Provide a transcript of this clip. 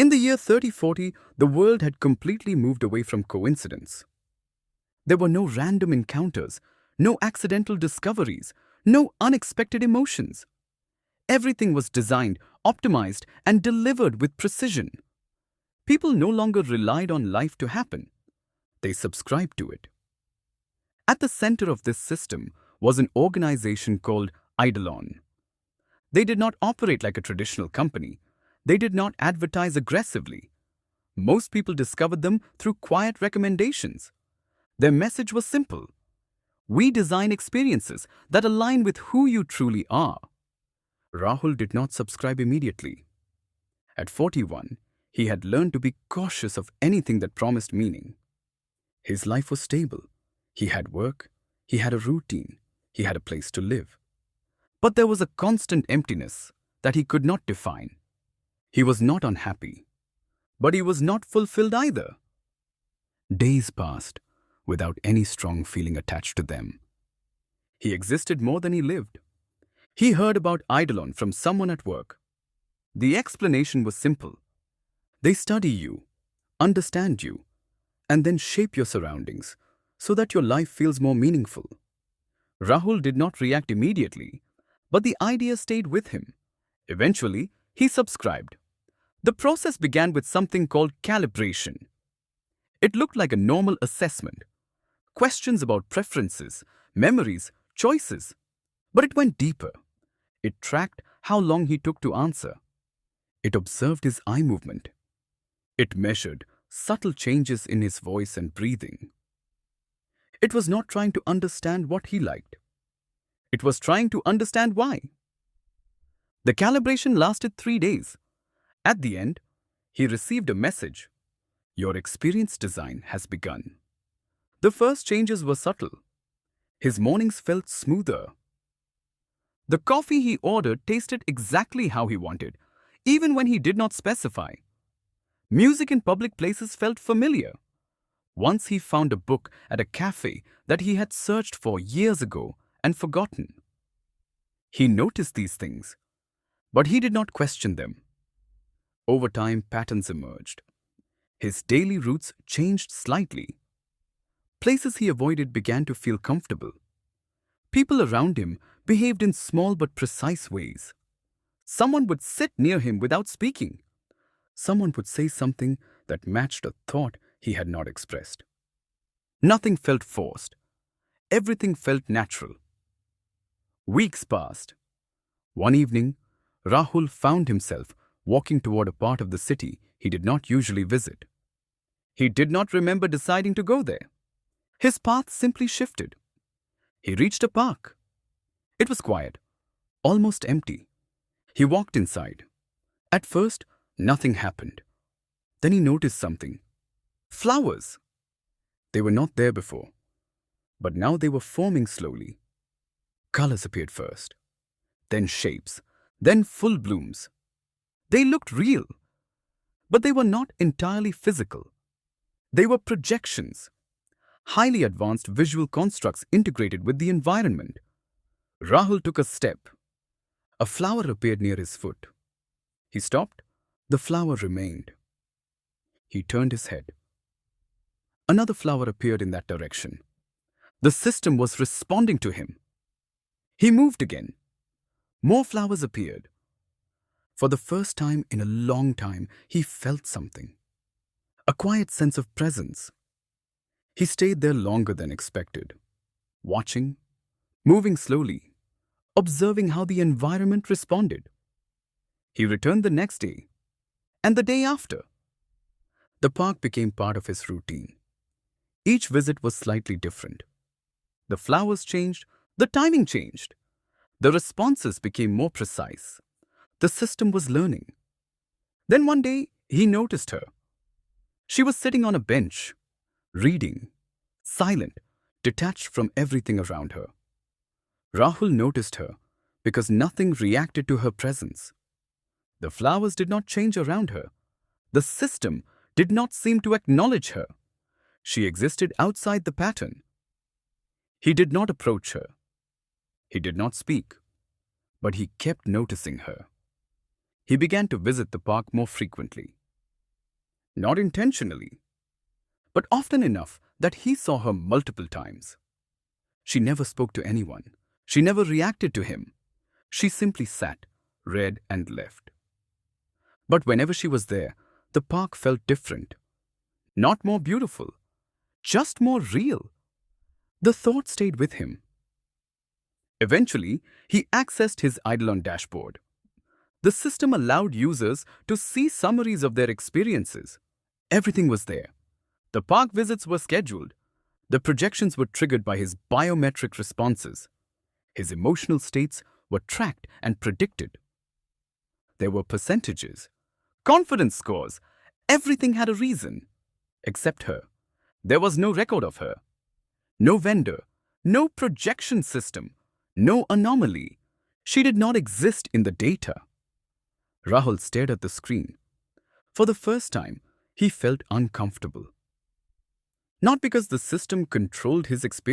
In the year 3040, the world had completely moved away from coincidence. There were no random encounters, no accidental discoveries, no unexpected emotions. Everything was designed, optimized, and delivered with precision. People no longer relied on life to happen. They subscribed to it. At the center of this system was an organization called Eidolon. They did not operate like a traditional company. They did not advertise aggressively. Most people discovered them through quiet recommendations. Their message was simple. We design experiences that align with who you truly are. Rahul did not subscribe immediately. At 41, he had learned to be cautious of anything that promised meaning. His life was stable. He had work, he had a routine, he had a place to live. But there was a constant emptiness that he could not define. He was not unhappy, but he was not fulfilled either. Days passed without any strong feeling attached to them. He existed more than he lived. He heard about Eidolon from someone at work. The explanation was simple. They study you, understand you, and then shape your surroundings so that your life feels more meaningful. Rahul did not react immediately, but the idea stayed with him. Eventually, he subscribed. The process began with something called calibration. It looked like a normal assessment. Questions about preferences, memories, choices. But it went deeper. It tracked how long he took to answer. It observed his eye movement. It measured subtle changes in his voice and breathing. It was not trying to understand what he liked. It was trying to understand why. The calibration lasted 3 days. At the end, he received a message. Your experience design has begun. The first changes were subtle. His mornings felt smoother. The coffee he ordered tasted exactly how he wanted, even when he did not specify. Music in public places felt familiar. Once he found a book at a cafe that he had searched for years ago and forgotten. He noticed these things, but he did not question them. Over time, patterns emerged. His daily routes changed slightly. Places he avoided began to feel comfortable. People around him behaved in small but precise ways. Someone would sit near him without speaking. Someone would say something that matched a thought he had not expressed. Nothing felt forced. Everything felt natural. Weeks passed. One evening, Rahul found himself walking toward a part of the city he did not usually visit. He did not remember deciding to go there. His path simply shifted. He reached a park. It was quiet, almost empty. He walked inside. At first, nothing happened. Then he noticed something. Flowers. They were not there before, but now they were forming slowly. Colors appeared first, then shapes, then full blooms. They looked real, but they were not entirely physical. They were projections, highly advanced visual constructs integrated with the environment. Rahul took a step. A flower appeared near his foot. He stopped. The flower remained. He turned his head. Another flower appeared in that direction. The system was responding to him. He moved again. More flowers appeared. For the first time in a long time, he felt something. A quiet sense of presence. He stayed there longer than expected, watching, moving slowly, observing how the environment responded. He returned the next day, and the day after. The park became part of his routine. Each visit was slightly different. The flowers changed, the timing changed. The responses became more precise. The system was learning. Then one day, he noticed her. She was sitting on a bench, reading, silent, detached from everything around her. Rahul noticed her because nothing reacted to her presence. The flowers did not change around her. The system did not seem to acknowledge her. She existed outside the pattern. He did not approach her. He did not speak, but he kept noticing her. He began to visit the park more frequently. not intentionally, but often enough that he saw her multiple times. She never spoke to anyone. She never reacted to him. She simply sat, read, and left. But whenever she was there, the park felt different. Not more beautiful, just more real. The thought stayed with him. Eventually, he accessed his Eidolon dashboard. The system allowed users to see summaries of their experiences. Everything was there. The park visits were scheduled. The projections were triggered by his biometric responses. His emotional states were tracked and predicted. There were percentages, confidence scores. Everything had a reason. Except her. There was no record of her. No vendor. No projection system. No anomaly. She did not exist in the data. Rahul stared at the screen. For the first time, he felt uncomfortable. Not because the system controlled his experience,